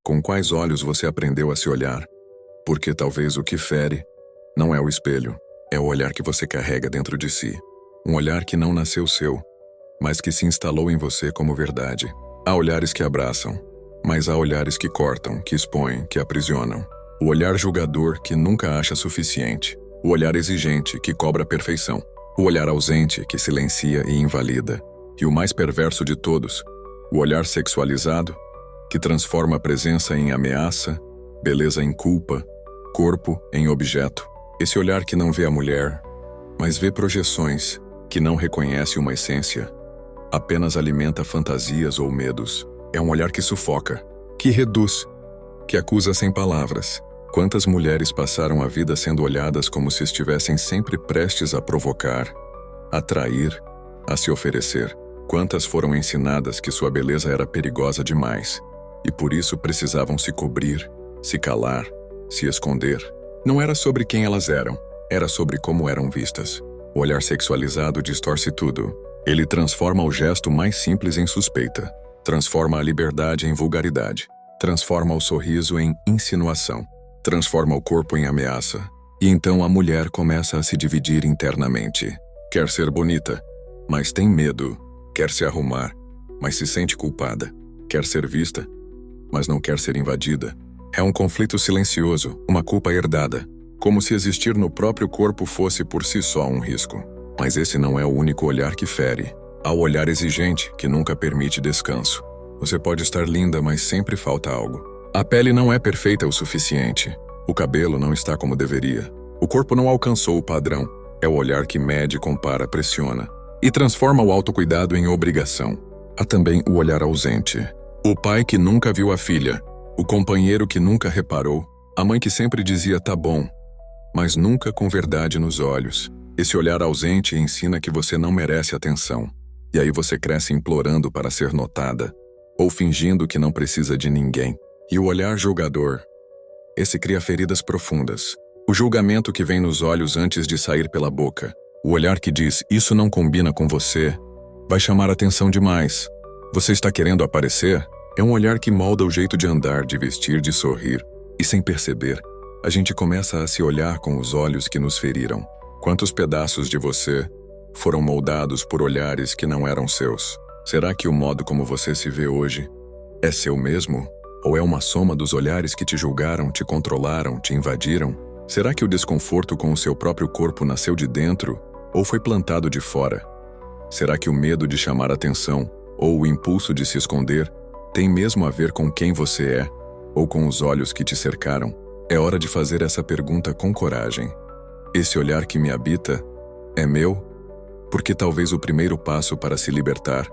Com quais olhos você aprendeu a se olhar? Porque talvez o que fere não é o espelho, é o olhar que você carrega dentro de si. Um olhar que não nasceu seu, mas que se instalou em você como verdade. Há olhares que abraçam, mas há olhares que cortam, que expõem, que aprisionam. O olhar julgador que nunca acha suficiente. O olhar exigente que cobra perfeição. O olhar ausente que silencia e invalida. E o mais perverso de todos, o olhar sexualizado que transforma a presença em ameaça, beleza em culpa, corpo em objeto. Esse olhar que não vê a mulher, mas vê projeções, que não reconhece uma essência, apenas alimenta fantasias ou medos. É um olhar que sufoca, que reduz, que acusa sem palavras. Quantas mulheres passaram a vida sendo olhadas como se estivessem sempre prestes a provocar, a atrair, a se oferecer? Quantas foram ensinadas que sua beleza era perigosa demais e por isso precisavam se cobrir, se calar, se esconder? Não era sobre quem elas eram, era sobre como eram vistas. O olhar sexualizado distorce tudo. Ele transforma o gesto mais simples em suspeita, transforma a liberdade em vulgaridade, transforma o sorriso em insinuação, transforma o corpo em ameaça. E então a mulher começa a se dividir internamente. Quer ser bonita, mas tem medo. Quer se arrumar, mas se sente culpada. Quer ser vista, mas não quer ser invadida. É um conflito silencioso, uma culpa herdada, como se existir no próprio corpo fosse por si só um risco. Mas esse não é o único olhar que fere. Há o olhar exigente, que nunca permite descanso. Você pode estar linda, mas sempre falta algo. A pele não é perfeita o suficiente. O cabelo não está como deveria. O corpo não alcançou o padrão. É o olhar que mede, compara, pressiona e transforma o autocuidado em obrigação. Há também o olhar ausente. O pai que nunca viu a filha, o companheiro que nunca reparou, a mãe que sempre dizia tá bom, mas nunca com verdade nos olhos. Esse olhar ausente ensina que você não merece atenção, e aí você cresce implorando para ser notada, ou fingindo que não precisa de ninguém. E o olhar julgador, esse cria feridas profundas. O julgamento que vem nos olhos antes de sair pela boca. O olhar que diz, isso não combina com você, vai chamar atenção demais. Você está querendo aparecer? É um olhar que molda o jeito de andar, de vestir, de sorrir. E sem perceber, a gente começa a se olhar com os olhos que nos feriram. Quantos pedaços de você foram moldados por olhares que não eram seus? Será que o modo como você se vê hoje é seu mesmo? Ou é uma soma dos olhares que te julgaram, te controlaram, te invadiram? Será que o desconforto com o seu próprio corpo nasceu de dentro ou foi plantado de fora? Será que o medo de chamar atenção ou o impulso de se esconder tem mesmo a ver com quem você é ou com os olhos que te cercaram? É hora de fazer essa pergunta com coragem. Esse olhar que me habita é meu? Porque talvez o primeiro passo para se libertar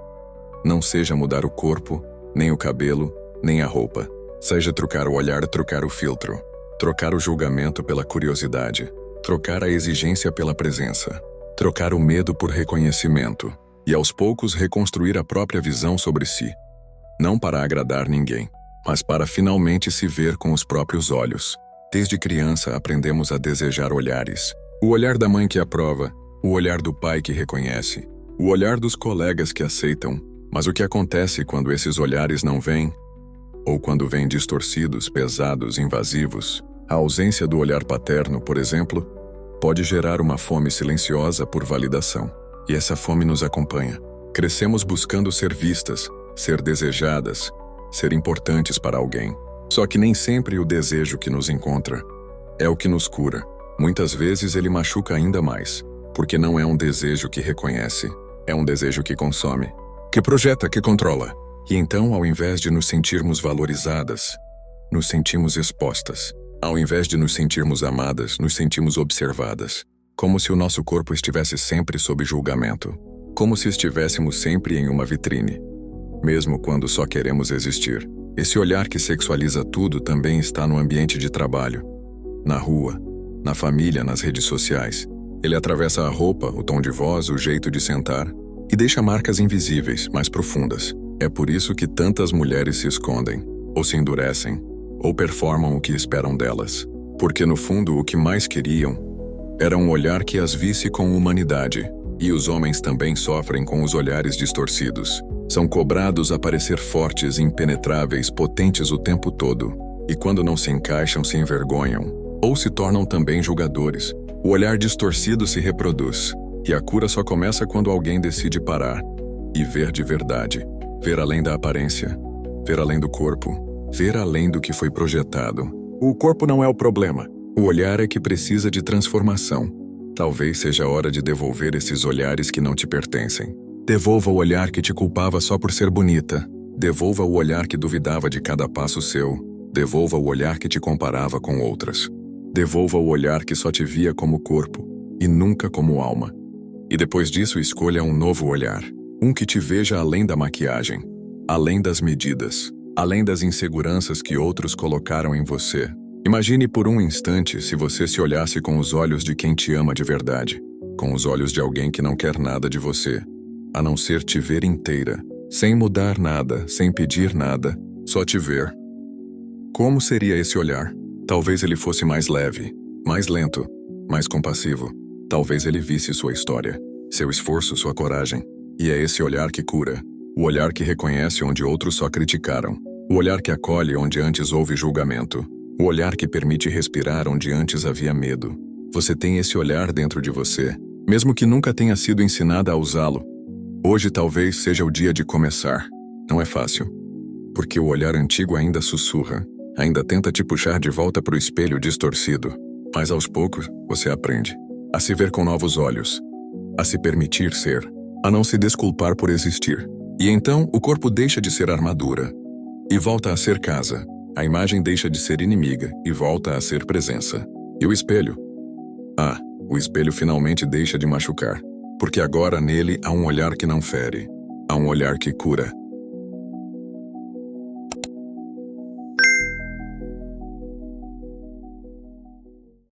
não seja mudar o corpo, nem o cabelo, nem a roupa. Seja trocar o olhar, trocar o filtro. Trocar o julgamento pela curiosidade. Trocar a exigência pela presença. Trocar o medo por reconhecimento. E aos poucos reconstruir a própria visão sobre si. Não para agradar ninguém, mas para finalmente se ver com os próprios olhos. Desde criança aprendemos a desejar olhares. O olhar da mãe que aprova, o olhar do pai que reconhece, o olhar dos colegas que aceitam. Mas o que acontece quando esses olhares não vêm? Ou quando vêm distorcidos, pesados, invasivos? A ausência do olhar paterno, por exemplo, pode gerar uma fome silenciosa por validação. E essa fome nos acompanha. Crescemos buscando ser vistas, ser desejadas, ser importantes para alguém. Só que nem sempre o desejo que nos encontra é o que nos cura. Muitas vezes ele machuca ainda mais, porque não é um desejo que reconhece, é um desejo que consome, que projeta, que controla. E então, ao invés de nos sentirmos valorizadas, nos sentimos expostas. Ao invés de nos sentirmos amadas, nos sentimos observadas. Como se o nosso corpo estivesse sempre sob julgamento. Como se estivéssemos sempre em uma vitrine. Mesmo quando só queremos existir. Esse olhar que sexualiza tudo também está no ambiente de trabalho. Na rua, na família, nas redes sociais. Ele atravessa a roupa, o tom de voz, o jeito de sentar e deixa marcas invisíveis, mais profundas. É por isso que tantas mulheres se escondem, ou se endurecem, ou performam o que esperam delas. Porque no fundo o que mais queriam era um olhar que as visse com humanidade. E os homens também sofrem com os olhares distorcidos. São cobrados a parecer fortes, impenetráveis, potentes o tempo todo. E quando não se encaixam, se envergonham. Ou se tornam também julgadores. O olhar distorcido se reproduz. E a cura só começa quando alguém decide parar e ver de verdade. Ver além da aparência. Ver além do corpo. Ver além do que foi projetado. O corpo não é o problema. O olhar é que precisa de transformação. Talvez seja a hora de devolver esses olhares que não te pertencem. Devolva o olhar que te culpava só por ser bonita. Devolva o olhar que duvidava de cada passo seu. Devolva o olhar que te comparava com outras. Devolva o olhar que só te via como corpo e nunca como alma. E depois disso escolha um novo olhar. Um que te veja além da maquiagem, além das medidas, além das inseguranças que outros colocaram em você. Imagine por um instante se você se olhasse com os olhos de quem te ama de verdade, com os olhos de alguém que não quer nada de você, a não ser te ver inteira, sem mudar nada, sem pedir nada, só te ver. Como seria esse olhar? Talvez ele fosse mais leve, mais lento, mais compassivo. Talvez ele visse sua história, seu esforço, sua coragem. E é esse olhar que cura. O olhar que reconhece onde outros só criticaram. O olhar que acolhe onde antes houve julgamento. O olhar que permite respirar onde antes havia medo. Você tem esse olhar dentro de você, mesmo que nunca tenha sido ensinada a usá-lo. Hoje talvez seja o dia de começar. Não é fácil, porque o olhar antigo ainda sussurra, ainda tenta te puxar de volta para o espelho distorcido. Mas aos poucos, você aprende a se ver com novos olhos, a se permitir ser, a não se desculpar por existir. E então o corpo deixa de ser armadura e volta a ser casa. A imagem deixa de ser inimiga e volta a ser presença. E o espelho? O espelho finalmente deixa de machucar, porque agora nele há um olhar que não fere, há um olhar que cura.